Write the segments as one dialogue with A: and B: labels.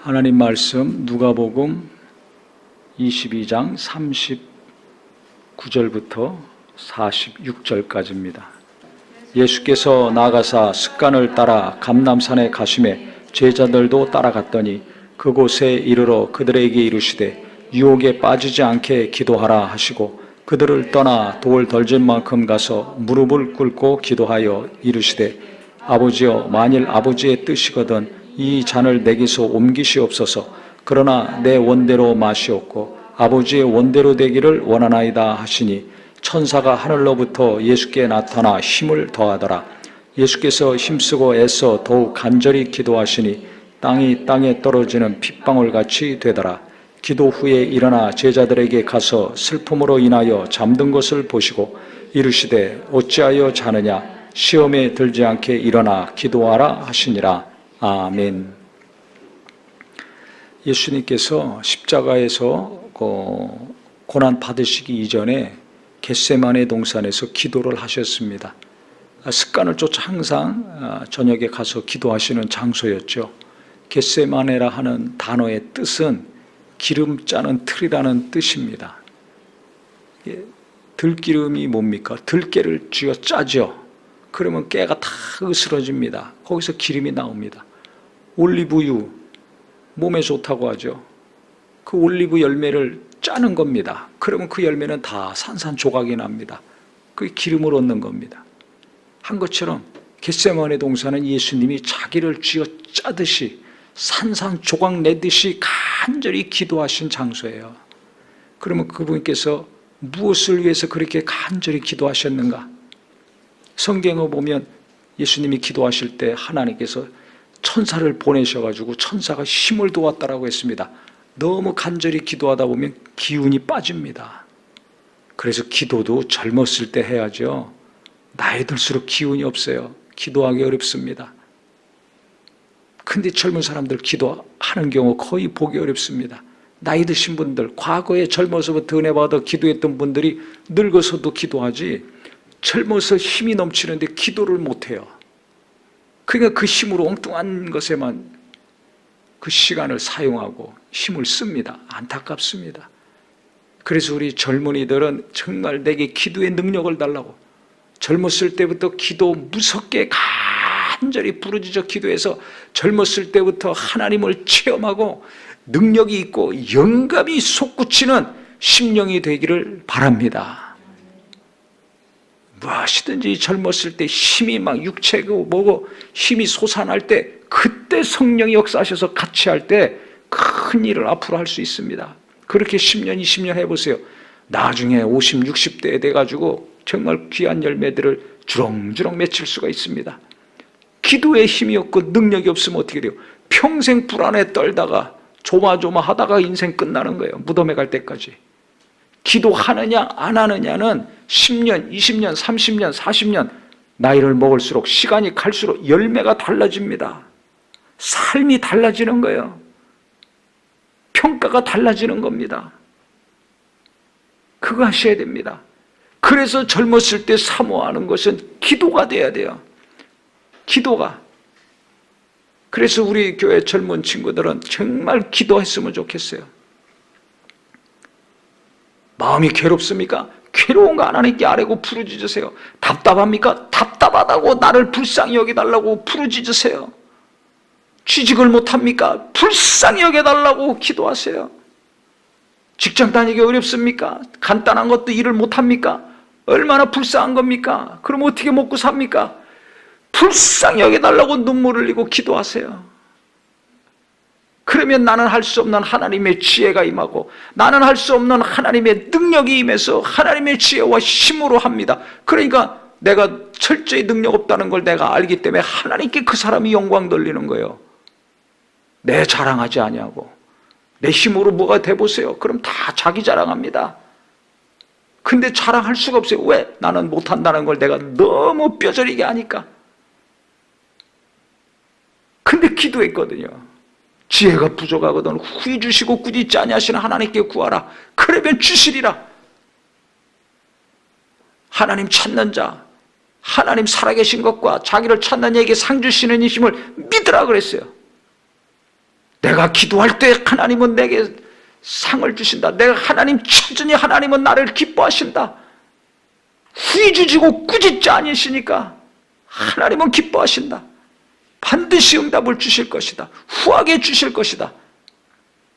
A: 하나님 말씀 누가복음 22장 39절부터 46절까지입니다. 예수께서 나가사 습관을 따라 감람산에 가시매 제자들도 따라갔더니 그곳에 이르러 그들에게 이르시되 유혹에 빠지지 않게 기도하라 하시고 그들을 떠나 돌 덜진 만큼 가서 무릎을 꿇고 기도하여 이르시되 아버지여, 만일 아버지의 뜻이거든 이 잔을 내게서 옮기시옵소서. 그러나 내 원대로 마시옵고 아버지의 원대로 되기를 원하나이다 하시니 천사가 하늘로부터 예수께 나타나 힘을 더하더라. 예수께서 힘쓰고 애써 더욱 간절히 기도하시니 땅이 땅에 떨어지는 핏방울같이 되더라. 기도 후에 일어나 제자들에게 가서 슬픔으로 인하여 잠든 것을 보시고 이르시되 어찌하여 자느냐, 시험에 들지 않게 일어나 기도하라 하시니라. 아멘. 예수님께서 십자가에서 고난 받으시기 이전에 겟세마네 동산에서 기도를 하셨습니다. 습관을 쫓아 항상 저녁에 가서 기도하시는 장소였죠. 겟세마네라 하는 단어의 뜻은 기름 짜는 틀이라는 뜻입니다. 들기름이 뭡니까? 들깨를 쥐어 짜죠. 그러면 깨가 다 으스러집니다. 거기서 기름이 나옵니다. 올리브유, 몸에 좋다고 하죠. 그 올리브 열매를 짜는 겁니다. 그러면 그 열매는 다 산산조각이 납니다. 그게 기름을 얻는 겁니다. 한 것처럼 겟세마네 동산은 예수님이 자기를 쥐어 짜듯이 산산조각 내듯이 간절히 기도하신 장소예요. 그러면 그분께서 무엇을 위해서 그렇게 간절히 기도하셨는가? 성경을 보면 예수님이 기도하실 때 하나님께서 천사를 보내셔가지고 천사가 힘을 도왔다라고 했습니다. 너무 간절히 기도하다 보면 기운이 빠집니다. 그래서 기도도 젊었을 때 해야죠. 나이 들수록 기운이 없어요. 기도하기 어렵습니다. 근데 젊은 사람들 기도하는 경우 거의 보기 어렵습니다. 나이 드신 분들, 과거에 젊어서부터 은혜 받아 기도했던 분들이 늙어서도 기도하지 젊어서 힘이 넘치는데 기도를 못해요. 그러니까 그 힘으로 엉뚱한 것에만 그 시간을 사용하고 힘을 씁니다. 안타깝습니다. 그래서 우리 젊은이들은 정말 내게 기도의 능력을 달라고 젊었을 때부터 기도 무섭게 간절히 부르짖어 기도해서 젊었을 때부터 하나님을 체험하고 능력이 있고 영감이 솟구치는 심령이 되기를 바랍니다. 무엇이든지 젊었을 때 힘이 막 육체고 뭐고 힘이 솟아날 때 그때 성령이 역사하셔서 같이 할 때 큰 일을 앞으로 할 수 있습니다. 그렇게 10년, 20년 해보세요. 나중에 50, 60대에 돼가지고 정말 귀한 열매들을 주렁주렁 맺힐 수가 있습니다. 기도에 힘이 없고 능력이 없으면 어떻게 돼요? 평생 불안에 떨다가 조마조마하다가 인생 끝나는 거예요. 무덤에 갈 때까지. 기도하느냐 안 하느냐는 10년, 20년, 30년, 40년 나이를 먹을수록 시간이 갈수록 열매가 달라집니다. 삶이 달라지는 거예요. 평가가 달라지는 겁니다. 그거 하셔야 됩니다. 그래서 젊었을 때 사모하는 것은 기도가 돼야 돼요. 기도가. 그래서 우리 교회 젊은 친구들은 정말 기도했으면 좋겠어요. 마음이 괴롭습니까? 괴로운 거 하나님께 아뢰고 부르짖으세요. 답답합니까? 답답하다고 나를 불쌍히 여겨달라고 부르짖으세요. 취직을 못합니까? 불쌍히 여겨달라고 기도하세요. 직장 다니기 어렵습니까? 간단한 것도 일을 못합니까? 얼마나 불쌍한 겁니까? 그럼 어떻게 먹고 삽니까? 불쌍히 여겨달라고 눈물을 흘리고 기도하세요. 그러면 나는 할 수 없는 하나님의 지혜가 임하고 나는 할 수 없는 하나님의 능력이 임해서 하나님의 지혜와 힘으로 합니다. 그러니까 내가 철저히 능력 없다는 걸 내가 알기 때문에 하나님께 그 사람이 영광 돌리는 거예요. 내 자랑하지 아니하고 내 힘으로 뭐가 돼보세요. 그럼 다 자기 자랑합니다. 근데 자랑할 수가 없어요. 왜? 나는 못한다는 걸 내가 너무 뼈저리게 아니까. 근데 기도했거든요. 지혜가 부족하거든 후히 주시고 꾸짖지 아니하시는 하나님께 구하라. 그러면 주시리라. 하나님 찾는 자, 하나님 살아계신 것과 자기를 찾는 이에게 상 주시는 이심을 믿으라 그랬어요. 내가 내가 기도할 때 하나님은 내게 상을 주신다. 내가 하나님 찾으니 하나님은 나를 기뻐하신다. 후이주지고 꾸짖지 아니시니까 하나님은 기뻐하신다. 반드시 응답을 주실 것이다. 후하게 주실 것이다.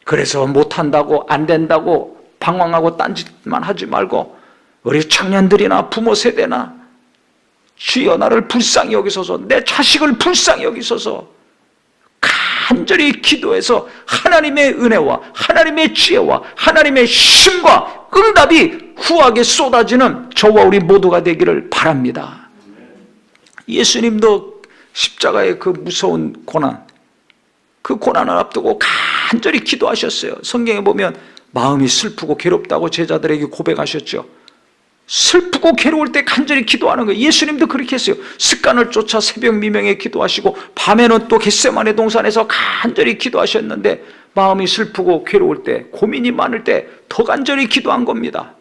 A: 그래서 못한다고 안 된다고 방황하고 딴짓만 하지 말고 우리 청년들이나 부모 세대나 주여 나를 불쌍히 여기소서, 내 자식을 불쌍히 여기소서 간절히 기도해서 하나님의 은혜와 하나님의 지혜와 하나님의 힘과 응답이 후하게 쏟아지는 저와 우리 모두가 되기를 바랍니다. 예수님도 십자가의 그 무서운 고난, 그 고난을 앞두고 간절히 기도하셨어요. 성경에 보면 마음이 슬프고 괴롭다고 제자들에게 고백하셨죠. 슬프고 괴로울 때 간절히 기도하는 거예요. 예수님도 그렇게 했어요. 습관을 쫓아 새벽 미명에 기도하시고 밤에는 또 겟세마네 동산에서 간절히 기도하셨는데 마음이 슬프고 괴로울 때, 고민이 많을 때 더 간절히 기도한 겁니다.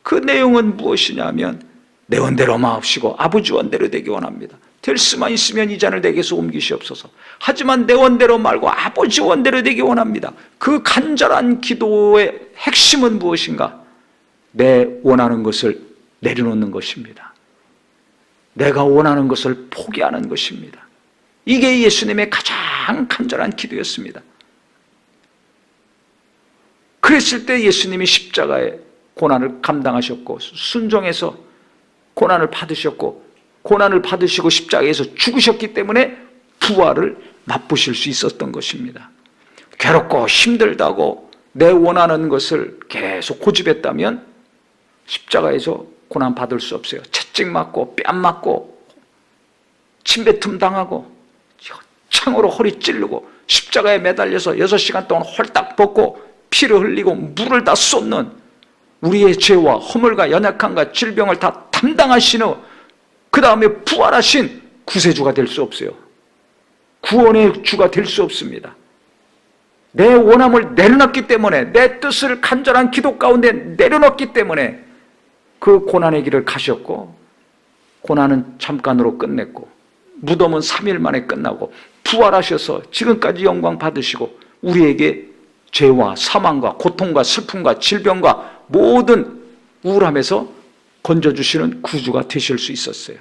A: 그 내용은 무엇이냐면 내 원대로 마옵시고 아버지 원대로 되기 원합니다. 될 수만 있으면 이 잔을 내게서 옮기시옵소서. 하지만 내 원대로 말고 아버지 원대로 되기 원합니다. 그 간절한 기도의 핵심은 무엇인가? 내 원하는 것을 내려놓는 것입니다. 내가 원하는 것을 포기하는 것입니다. 이게 예수님의 가장 간절한 기도였습니다. 그랬을 때 예수님이 십자가의 고난을 감당하셨고 순종해서 고난을 받으셨고 고난을 받으시고 십자가에서 죽으셨기 때문에 부활을 맛보실 수 있었던 것입니다. 괴롭고 힘들다고 내 원하는 것을 계속 고집했다면 십자가에서 고난 받을 수 없어요. 채찍 맞고 뺨 맞고 침뱉음 당하고 창으로 허리 찌르고 십자가에 매달려서 6시간 동안 홀딱 벗고 피를 흘리고 물을 다 쏟는 우리의 죄와 허물과 연약함과 질병을 다 담당하시는 그 다음에 부활하신 구세주가 될 수 없어요. 구원의 주가 될 수 없습니다. 내 원함을 내려놨기 때문에, 내 뜻을 간절한 기도 가운데 내려놓기 때문에 그 고난의 길을 가셨고, 고난은 잠깐으로 끝냈고 무덤은 3일 만에 끝나고 부활하셔서 지금까지 영광 받으시고 우리에게 죄와 사망과 고통과 슬픔과 질병과 모든 우울함에서 건져주시는 구주가 되실 수 있었어요.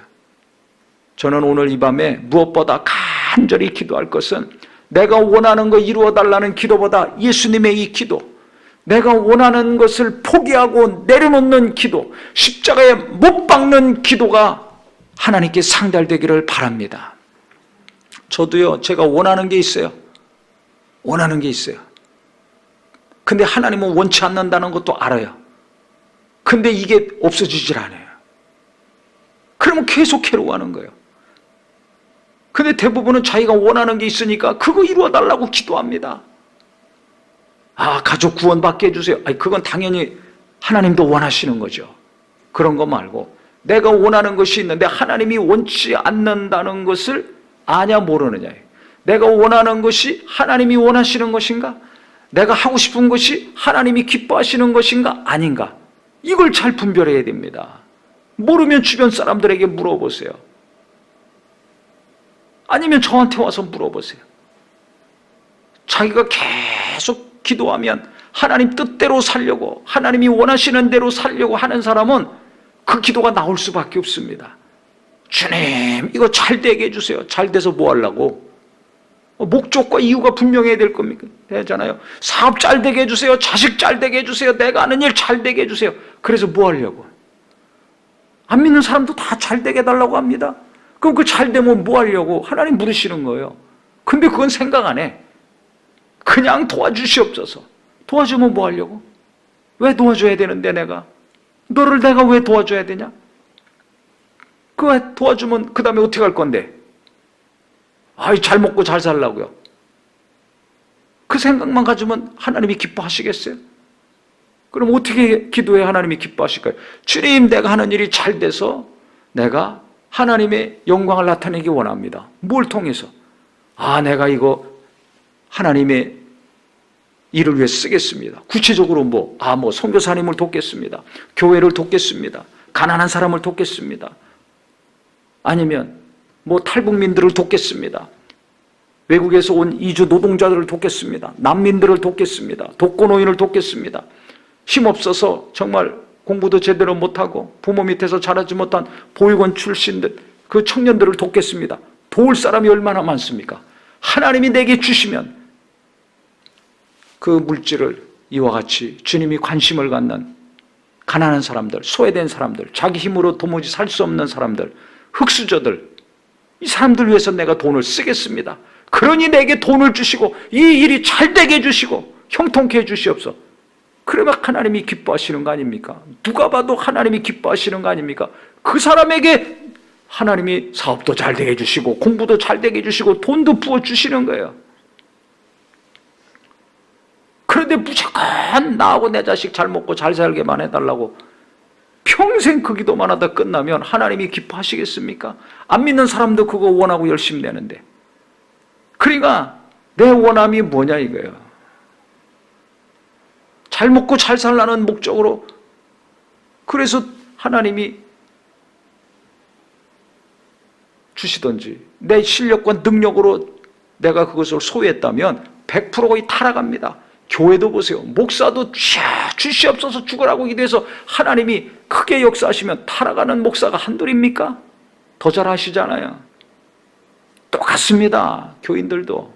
A: 저는 오늘 이 밤에 무엇보다 간절히 기도할 것은 내가 원하는 거 이루어달라는 기도보다 예수님의 이 기도, 내가 원하는 것을 포기하고 내려놓는 기도, 십자가에 못 박는 기도가 하나님께 상달되기를 바랍니다. 저도요, 제가 원하는 게 있어요. 원하는 게 있어요. 근데 하나님은 원치 않는다는 것도 알아요. 근데 이게 없어지질 않아요. 그러면 계속 괴로워하는 거예요. 근데 대부분은 자기가 원하는 게 있으니까 그거 이루어달라고 기도합니다. 아, 가족 구원받게 해주세요. 아니, 그건 당연히 하나님도 원하시는 거죠. 그런 거 말고 내가 원하는 것이 있는데 하나님이 원치 않는다는 것을 아냐 모르느냐예요. 내가 원하는 것이 하나님이 원하시는 것인가? 내가 하고 싶은 것이 하나님이 기뻐하시는 것인가? 아닌가? 이걸 잘 분별해야 됩니다. 모르면 주변 사람들에게 물어보세요. 아니면 저한테 와서 물어보세요. 자기가 계속 기도하면 하나님 뜻대로 살려고, 하나님이 원하시는 대로 살려고 하는 사람은 그 기도가 나올 수밖에 없습니다. 주님, 이거 잘 되게 해주세요. 잘 돼서 뭐 하려고? 목적과 이유가 분명해야 될 겁니까? 되잖아요. 사업 잘 되게 해주세요. 자식 잘 되게 해주세요. 내가 하는 일 잘 되게 해주세요. 그래서 뭐 하려고? 안 믿는 사람도 다 잘 되게 해달라고 합니다. 그럼 그 잘 되면 뭐 하려고? 하나님 물으시는 거예요. 근데 그건 생각 안 해. 그냥 도와주시옵소서. 도와주면 뭐 하려고? 왜 도와줘야 되는데 내가? 너를 내가 왜 도와줘야 되냐? 그거 도와주면 그 다음에 어떻게 할 건데? 아이, 잘 먹고 잘 살라고요. 그 생각만 가지면 하나님이 기뻐하시겠어요? 그럼 어떻게 기도해 하나님이 기뻐하실까요? 주님, 내가 하는 일이 잘 돼서 내가 하나님의 영광을 나타내기 원합니다. 뭘 통해서? 아, 내가 이거 하나님의 일을 위해 쓰겠습니다. 구체적으로 뭐 선교사님을 돕겠습니다. 교회를 돕겠습니다. 가난한 사람을 돕겠습니다. 아니면 탈북민들을 돕겠습니다. 외국에서 온 이주 노동자들을 돕겠습니다. 난민들을 돕겠습니다. 독거노인을 돕겠습니다. 힘없어서 정말 공부도 제대로 못하고 부모 밑에서 자라지 못한 보육원 출신들, 그 청년들을 돕겠습니다. 도울 사람이 얼마나 많습니까? 하나님이 내게 주시면 그 물질을 이와 같이 주님이 관심을 갖는 가난한 사람들, 소외된 사람들, 자기 힘으로 도무지 살 수 없는 사람들, 흙수저들, 이 사람들 위해서 내가 돈을 쓰겠습니다. 그러니 내게 돈을 주시고 이 일이 잘 되게 해주시고 형통케 해주시옵소서. 그러면 하나님이 기뻐하시는 거 아닙니까? 누가 봐도 하나님이 기뻐하시는 거 아닙니까? 그 사람에게 하나님이 사업도 잘 되게 해주시고 공부도 잘 되게 해주시고 돈도 부어주시는 거예요. 그런데 무조건 나하고 내 자식 잘 먹고 잘 살게만 해달라고 평생 그 기도만 하다 끝나면 하나님이 기뻐하시겠습니까? 안 믿는 사람도 그거 원하고 열심히 내는데. 그러니까 내 원함이 뭐냐 이거예요. 잘 먹고 잘 살라는 목적으로. 그래서 하나님이 주시든지 내 실력과 능력으로 내가 그것을 소유했다면 100% 거의 타락합니다. 교회도 보세요. 목사도 주시옵소서 죽으라고 기도해서 하나님이 크게 역사하시면 타락하는 목사가 한둘입니까? 더 잘하시잖아요. 똑같습니다. 교인들도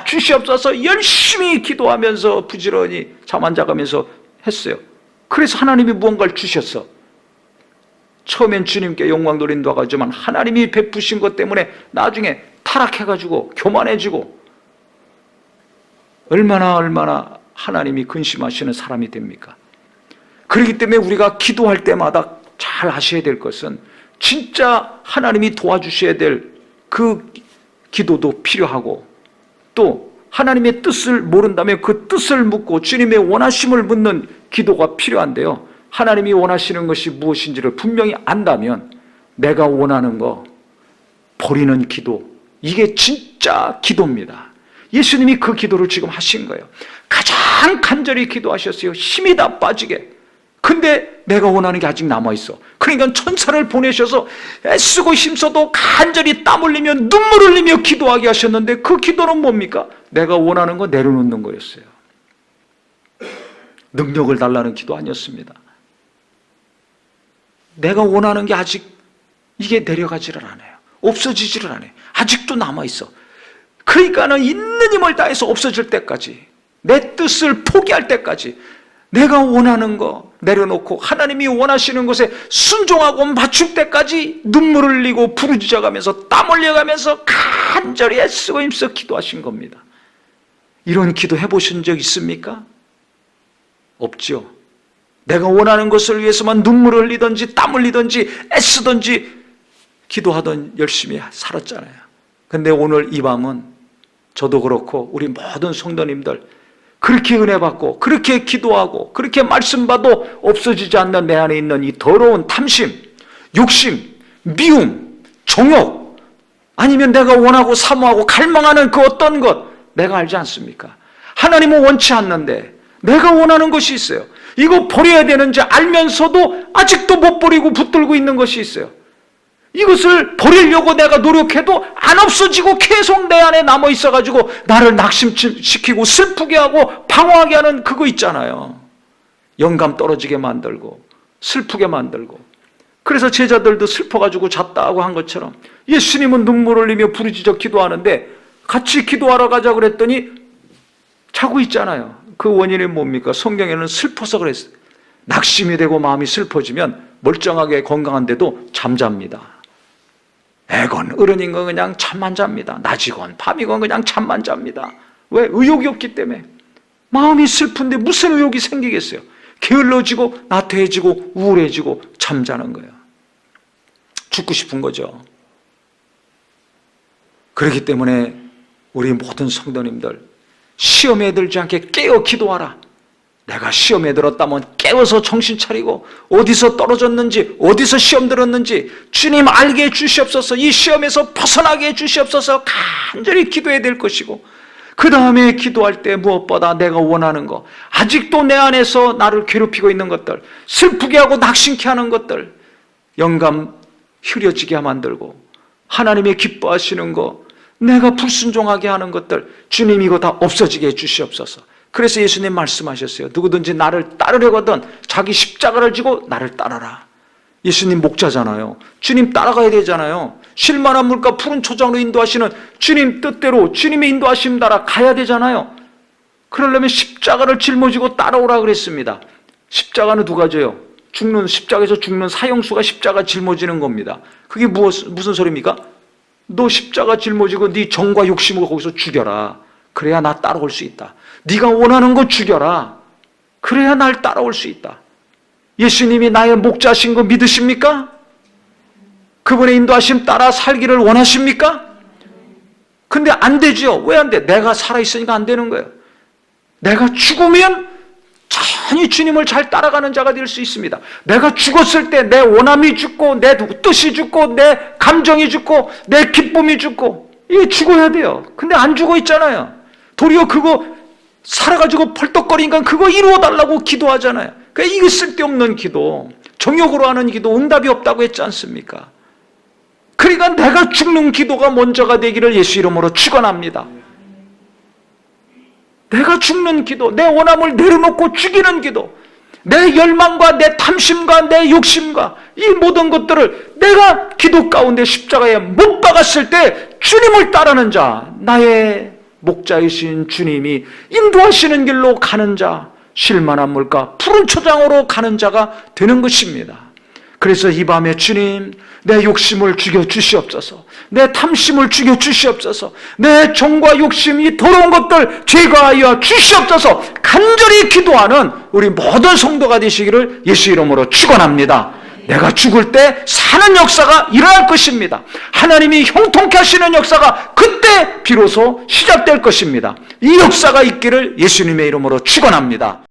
A: 주시옵소서 열심히 기도하면서 부지런히 잠 안 자가면서 했어요. 그래서 하나님이 무언가를 주셨어. 처음엔 주님께 영광 돌린다고 하지만 하나님이 베푸신 것 때문에 나중에 타락해가지고 교만해지고 얼마나 하나님이 근심하시는 사람이 됩니까? 그렇기 때문에 우리가 기도할 때마다 잘 아셔야 될 것은 진짜 하나님이 도와주셔야 될 그 기도도 필요하고 또 하나님의 뜻을 모른다면 그 뜻을 묻고 주님의 원하심을 묻는 기도가 필요한데요. 하나님이 원하시는 것이 무엇인지를 분명히 안다면 내가 원하는 거 버리는 기도, 이게 진짜 기도입니다. 예수님이 그 기도를 지금 하신 거예요. 가장 간절히 기도하셨어요. 힘이 다 빠지게. 근데 내가 원하는 게 아직 남아있어. 그러니까 천사를 보내셔서 애쓰고 힘써도 간절히 땀 흘리며 눈물 흘리며 기도하게 하셨는데 그 기도는 뭡니까? 내가 원하는 거 내려놓는 거였어요. 능력을 달라는 기도 아니었습니다. 내가 원하는 게 아직 이게 내려가지를 않아요. 없어지지를 않아요. 아직도 남아있어. 그러니까는 있는 힘을 다해서 없어질 때까지, 내 뜻을 포기할 때까지 내가 원하는 거 내려놓고 하나님이 원하시는 것에 순종하고 맞출 때까지 눈물 흘리고 부르짖어가면서 땀 흘려가면서 간절히 애쓰고 힘써 기도하신 겁니다. 이런 기도 해보신 적 있습니까? 없죠. 내가 원하는 것을 위해서만 눈물을 흘리든지 땀 흘리든지 애쓰든지 기도하던 열심히 살았잖아요. 근데 오늘 이 밤은 저도 그렇고 우리 모든 성도님들 그렇게 은혜 받고 그렇게 기도하고 그렇게 말씀 봐도 없어지지 않는 내 안에 있는 이 더러운 탐심, 욕심, 미움, 정욕, 아니면 내가 원하고 사모하고 갈망하는 그 어떤 것, 내가 알지 않습니까? 하나님은 원치 않는데 내가 원하는 것이 있어요. 이거 버려야 되는지 알면서도 아직도 못 버리고 붙들고 있는 것이 있어요. 이것을 버리려고 내가 노력해도 안 없어지고 계속 내 안에 남아 있어가지고 나를 낙심시키고 슬프게 하고 방황하게 하는 그거 있잖아요. 영감 떨어지게 만들고 슬프게 만들고. 그래서 제자들도 슬퍼가지고 잤다고 한 것처럼 예수님은 눈물 흘리며 부르짖어 기도하는데 같이 기도하러 가자 그랬더니 자고 있잖아요. 그 원인이 뭡니까? 성경에는 슬퍼서 그랬어요. 낙심이 되고 마음이 슬퍼지면 멀쩡하게 건강한데도 잠잡니다. 애건 어른인 건 그냥 잠만 잡니다. 낮이건 밤이건 그냥 잠만 잡니다. 왜? 의욕이 없기 때문에. 마음이 슬픈데 무슨 의욕이 생기겠어요? 게을러지고 나태해지고 우울해지고 잠자는 거예요. 죽고 싶은 거죠. 그렇기 때문에 우리 모든 성도님들 시험에 들지 않게 깨어 기도하라. 내가 시험에 들었다면 깨워서 정신 차리고 어디서 떨어졌는지 어디서 시험 들었는지 주님 알게 해주시옵소서. 이 시험에서 벗어나게 해주시옵소서. 간절히 기도해야 될 것이고 그 다음에 기도할 때 무엇보다 내가 원하는 것, 아직도 내 안에서 나를 괴롭히고 있는 것들, 슬프게 하고 낙심케 하는 것들, 영감 흐려지게 만들고 하나님의 기뻐하시는 것, 내가 불순종하게 하는 것들 주님 이거 다 없어지게 해 주시옵소서. 그래서 예수님 말씀하셨어요. 누구든지 나를 따르려거든 자기 십자가를 지고 나를 따라라. 예수님 목자잖아요. 주님 따라가야 되잖아요. 쉴만한 물가 푸른 초장으로 인도하시는 주님 뜻대로 주님의 인도하심 따라 가야 되잖아요. 그러려면 십자가를 짊어지고 따라오라 그랬습니다. 십자가는 누가 져요? 십자가에서 죽는 사형수가 십자가 짊어지는 겁니다. 그게 무슨 소리입니까? 너 십자가 짊어지고 네 정과 욕심을 거기서 죽여라. 그래야 나 따라올 수 있다. 네가 원하는 거 죽여라. 그래야 날 따라올 수 있다. 예수님이 나의 목자신 거 믿으십니까? 그분의 인도하심 따라 살기를 원하십니까? 근데 안 되죠. 왜 안 돼? 내가 살아있으니까 안 되는 거예요. 내가 죽으면 천히 주님을 잘 따라가는 자가 될 수 있습니다. 내가 죽었을 때 내 원함이 죽고 내 뜻이 죽고 내 감정이 죽고 내 기쁨이 죽고 이게 죽어야 돼요. 근데 안 죽어 있잖아요. 도리어 그거 살아가지고 펄떡거리니까 그거 이루어달라고 기도하잖아요. 그러니까 이거 쓸데없는 기도, 정욕으로 하는 기도 응답이 없다고 했지 않습니까? 그러니까 내가 죽는 기도가 먼저가 되기를 예수 이름으로 축원합니다. 내가 죽는 기도, 내 원함을 내려놓고 죽이는 기도, 내 열망과 내 탐심과 내 욕심과 이 모든 것들을 내가 기도 가운데 십자가에 못 박았을 때 주님을 따르는 자, 나의 목자이신 주님이 인도하시는 길로 가는 자, 쉴만한 물가 푸른 초장으로 가는 자가 되는 것입니다. 그래서 이 밤에 주님, 내 욕심을 죽여 주시옵소서. 내 탐심을 죽여 주시옵소서. 내 정과 욕심이 더러운 것들 제거하여 주시옵소서. 간절히 기도하는 우리 모든 성도가 되시기를 예수 이름으로 축원합니다. 내가 죽을 때 사는 역사가 일어날 것입니다. 하나님이 형통케 하시는 역사가 그때 비로소 시작될 것입니다. 이 역사가 있기를 예수님의 이름으로 축원합니다.